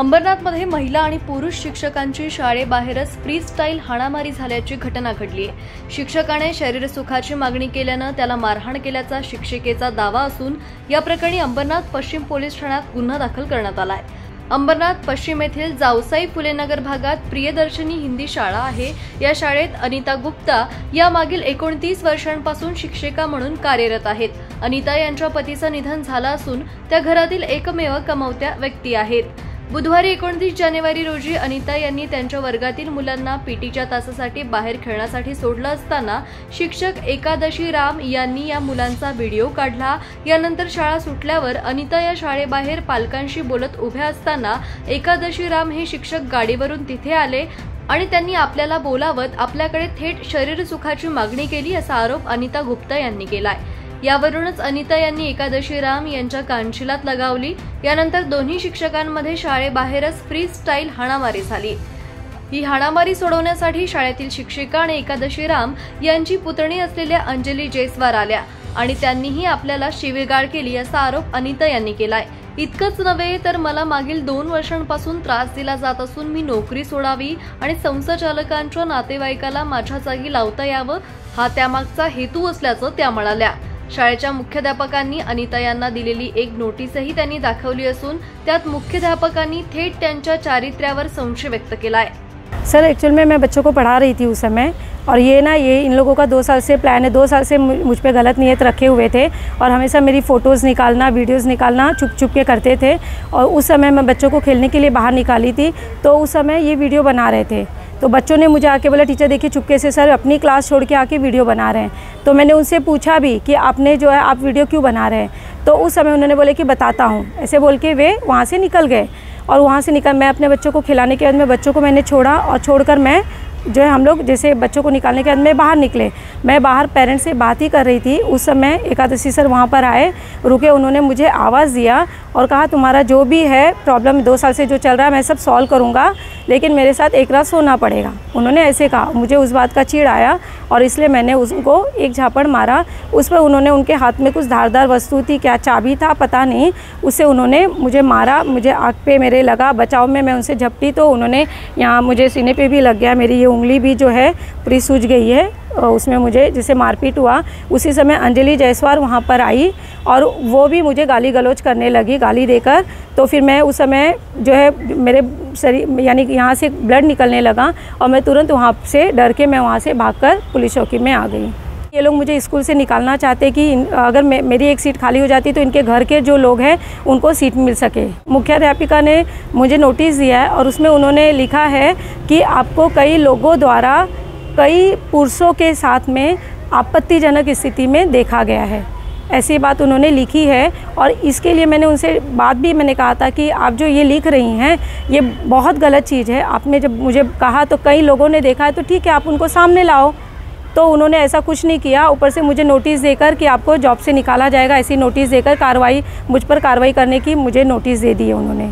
अंबरनाथमध्ये महिला आणि पुरुष शिक्षकांची शाळेबाहेरच फ्री स्टाईल हाणामारी झाल्याची घटना घडली आहे। शिक्षकाने शरीरसुखाची मागणी केल्यानं त्याला मारहाण केल्याचा शिक्षिकेचा दावा असून या प्रकरणी अंबरनाथ पश्चिम पोलीस ठाण्यात गुन्हा दाखल करण्यात आला आहे। अंबरनाथ पश्चिम येथील जावसाई फुले नगर भागात प्रियदर्शनी हिंदी शाळा आहे। या शाळेत अनिता गुप्ता या मागील 29 वर्षांपासून शिक्षिका म्हणून कार्यरत आहेत। अनिता यांच्या पतीचं निधन झालं असून त्या घरातील एकमेव कमावत्या व्यक्ती आहेत। बुधवारी 29 जानेवारी रोजी अनिता यांनी त्यांच्या वर्गातील मुलांना पीटीच्या तासासाठी बाहेर खेळण्यासाठी सोडलं असताना शिक्षक एकादशी राम यांनी या मुलांचा व्हिडिओ काढला। यानंतर शाळा सुटल्यावर अनिता या शाळेबाहेर पालकांशी बोलत उभ्या असताना एकादशी राम हे शिक्षक गाडीवरून तिथे आले आणि त्यांनी आपल्याला बोलावत आपल्याकडे थेट शरीरसुखाची मागणी केली असा आरोप अनिता गुप्ता यांनी केलाय। यावरूनच अनिता यांनी एकादशी राम यांच्या कानशिलात लगावली। यानंतर दोन्ही शिक्षकांमध्ये शाळेबाहेरच फ्री स्टाईल हाणामारी झाली। ही हाणामारी सोडवण्यासाठी शाळेतील शिक्षिका आणि एकादशी राम यांची पुतणी असलेल्या अंजली जयस्वार आल्या आणि त्यांनीही आपल्याला शिवीगाळ केली असा आरोप अनिता यांनी केलाय। इतकंच नव्हे तर मला मागील 2 वर्षांपासून त्रास दिला जात असून मी नोकरी सोडावी आणि संस्थाचालकांच्या नातेवाईकाला माझ्या जागी लावता यावं हा त्यामागचा हेतू असल्याचं त्या म्हणाल्या। शाळेच्या मुख्याध्यापकांनी अनिता यांना दिलेली एक नोटीसही त्यांनी दाखवली असून त्यात मुख्याध्यापकांनी थेट त्यांच्या चारित्र्यावर संशय व्यक्त केलाय। सर एक्चुअल में मैं बच्चों को पढ़ा रही थी उस समय, और ये इन लोगों का 2 साल से प्लान है। 2 साल से मुझ पे गलत नीयत रखे हुए थे और हमेशा मेरी फ़ोटोज़ निकालना, वीडियोज़ निकालना छुप छुप के करते थे। और उस समय मैं बच्चों को खेलने के लिए बाहर निकाली थी, तो उस समय ये वीडियो बना रहे थे। तो बच्चों ने मुझे आके बोला, टीचर देखिए चुपके से सर अपनी क्लास छोड़ के आके वीडियो बना रहे हैं। तो मैंने उनसे पूछा भी कि आपने जो है आप वीडियो क्यों बना रहे हैं। तो उस समय उन्होंने बोले कि बताता हूँ, ऐसे बोल के वे वहाँ से निकल गए। और वहाँ से निकल मैं अपने बच्चों को खिलाने के बाद में बच्चों को मैंने छोड़ा, और छोड़कर मैं जो है हम लोग जैसे बच्चों को निकालने के बाद में बाहर निकले। मैं बाहर पेरेंट्स से बात ही कर रही थी, उस समय एकादशी सर वहाँ पर आए, रुके, उन्होंने मुझे आवाज़ दिया और कहा तुम्हारा जो भी है प्रॉब्लम 2 साल से जो चल रहा है मैं सब सॉल्व करूँगा, लेकिन मेरे साथ एक रात सोना पड़ेगा। उन्होंने ऐसे कहा। मुझे उस बात का चिढ़ आया और इसलिए मैंने उनको एक झापड़ मारा। उस पर उन्होंने, उनके हाथ में कुछ धारदार वस्तु थी, क्या चाबी था पता नहीं, उससे उन्होंने मुझे मारा। मुझे आँख पे मेरे लगा, बचाव में मैं उनसे झपटी तो उन्होंने यहाँ मुझे सीने पे भी लग गया। मेरी ये उंगली भी जो है पूरी सूज गई है, उसमें मुझे जैसे मारपीट हुआ। उसी समय अंजलि जयस्वार वहाँ पर आई और वो भी मुझे गाली गलौज करने लगी, गाली देकर। तो फिर मैं उस समय जो है मेरे शरीर यानी कि यहाँ से ब्लड निकलने लगा और मैं तुरंत वहाँ से डर के मैं वहाँ से भागकर पुलिस चौकी में आ गई। ये लोग मुझे स्कूल से निकालना चाहते कि अगर मेरी एक सीट खाली हो जाती तो इनके घर के जो लोग हैं उनको सीट मिल सके। मुख्याध्यापिका ने मुझे नोटिस दिया है और उसमें उन्होंने लिखा है कि आपको कई लोगों द्वारा कई पुरुषों के साथ में आपत्तिजनक स्थिति में देखा गया है, ऐसी बात उन्होंने लिखी है। और इसके लिए मैंने उनसे बात भी मैंने कहा था कि आप जो ये लिख रही हैं ये बहुत गलत चीज़ है। आपने जब मुझे कहा तो कई लोगों ने देखा है, तो ठीक है आप उनको सामने लाओ। तो उन्होंने ऐसा कुछ नहीं किया, ऊपर से मुझे नोटिस देकर कि आपको जॉब से निकाला जाएगा, ऐसी नोटिस देकर मुझ पर कार्रवाई करने की मुझे नोटिस दे दी है उन्होंने।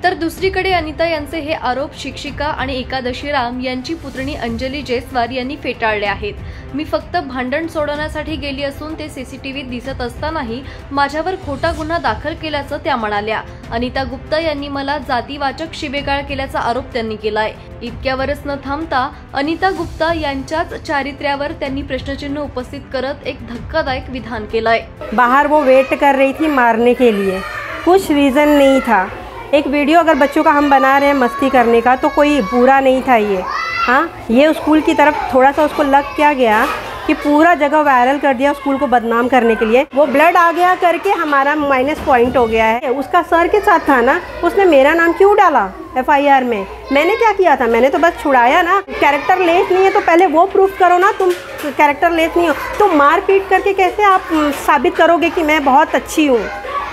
तर दुसरीकडे अनिता यांचे हे आरोप शिक्षिका आणि एकादशी राम यांची पुतणी अंजली जयस्वार यांनी फेटाळले आहेत। मी फक्त भांडण सोडवण्यासाठी गेली असून ते सीसीटीव्हीत दिसत असतानाही माझ्यावर खोटा गुन्हा दाखल केल्याचं त्या म्हणाल्या। अनिता गुप्ता यांनी मला जातीवाचक शिवेगाळ केल्याचा आरोप त्यांनी केलाय। इतक्यावरच न थांबता अनिता गुप्ता यांच्याच चारित्र्यावर त्यांनी प्रश्नचिन्ह उपस्थित करत एक धक्कादायक विधान केलंय। बाहर वो वेट कर रही थी मारने के लिए, कुछ रीज़न नहीं था। एक वीडियो अगर बच्चों का हम बना रहे हैं मस्ती करने का तो कोई बुरा नहीं था ये। हाँ, ये स्कूल की तरफ थोड़ा सा उसको लग क्या गया कि पूरा जगह वायरल कर दिया स्कूल को बदनाम करने के लिए। वो ब्लड आ गया करके हमारा माइनस पॉइंट हो गया है। उसका सर के साथ था ना, उसने मेरा नाम क्यों डाला FIR में? मैंने क्या किया था? मैंने तो बस छुड़ाया ना। कैरेक्टर लेस नहीं है तो पहले वो प्रूफ करो ना, तुम कैरेक्टर लेस नहीं हो तो मारपीट करके कैसे आप साबित करोगे कि मैं बहुत अच्छी हूँ?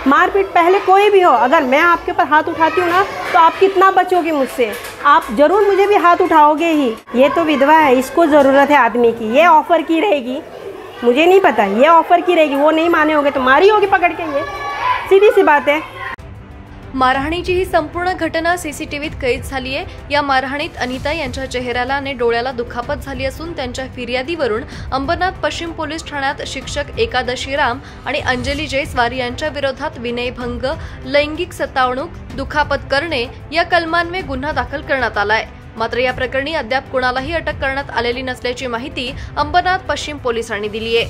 मारपीट पहले कोई भी हो, अगर मैं आपके ऊपर हाथ उठाती हूँ ना तो आप कितना बचोगे मुझसे? आप ज़रूर मुझे भी हाथ उठाओगे ही। ये तो विधवा है, इसको ज़रूरत है आदमी की, ये ऑफ़र की रहेगी, मुझे नहीं पता, ये ऑफ़र की रहेगी। वो नहीं माने होगे तो मारी होगी पकड़ के, ये सीधी सी बात है। मारहाणीची ही संपूर्ण घटना सीसीटीव्हीत कैद झाली आहे। या मारहाणीत अनिता यांच्या चेहऱ्याला आणि डोळ्याला दुखापत झाली असून त्यांच्या फिर्यादीवरून अंबरनाथ पश्चिम पोलीस ठाण्यात शिक्षक एकादशी राम आणि अंजली जयस्वाल यांच्या विरोधात विनयभंग, लैंगिक सतावणूक, दुखापत करणे या कलमान्वये गुन्हा दाखल करण्यात आलाय। मात्र या प्रकरणी अद्याप कुणालाही अटक करण्यात आलेली नसल्याची माहिती अंबरनाथ पश्चिम पोलिसांनी दिली आहे।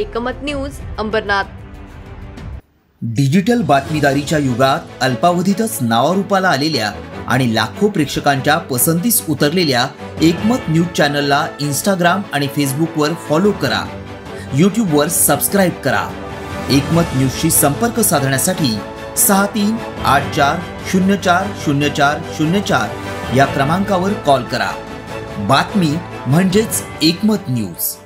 एकमत न्यूज, अंबरनाथ। डिजिटल बातमीदारीच्या युगात अल्पावधीतच नावारूपाला आलेल्या आणि लाखो प्रेक्षकांच्या पसंतीस उतरलेल्या एकमत न्यूज चॅनलला इंस्टाग्राम आणि फेसबुकवर फॉलो करा, यूट्यूबवर सबस्क्राईब करा। एकमत न्यूजशी संपर्क साधण्यासाठी 6384040404 या क्रमांकावर कॉल करा। बातमी म्हणजेच एकमत न्यूज।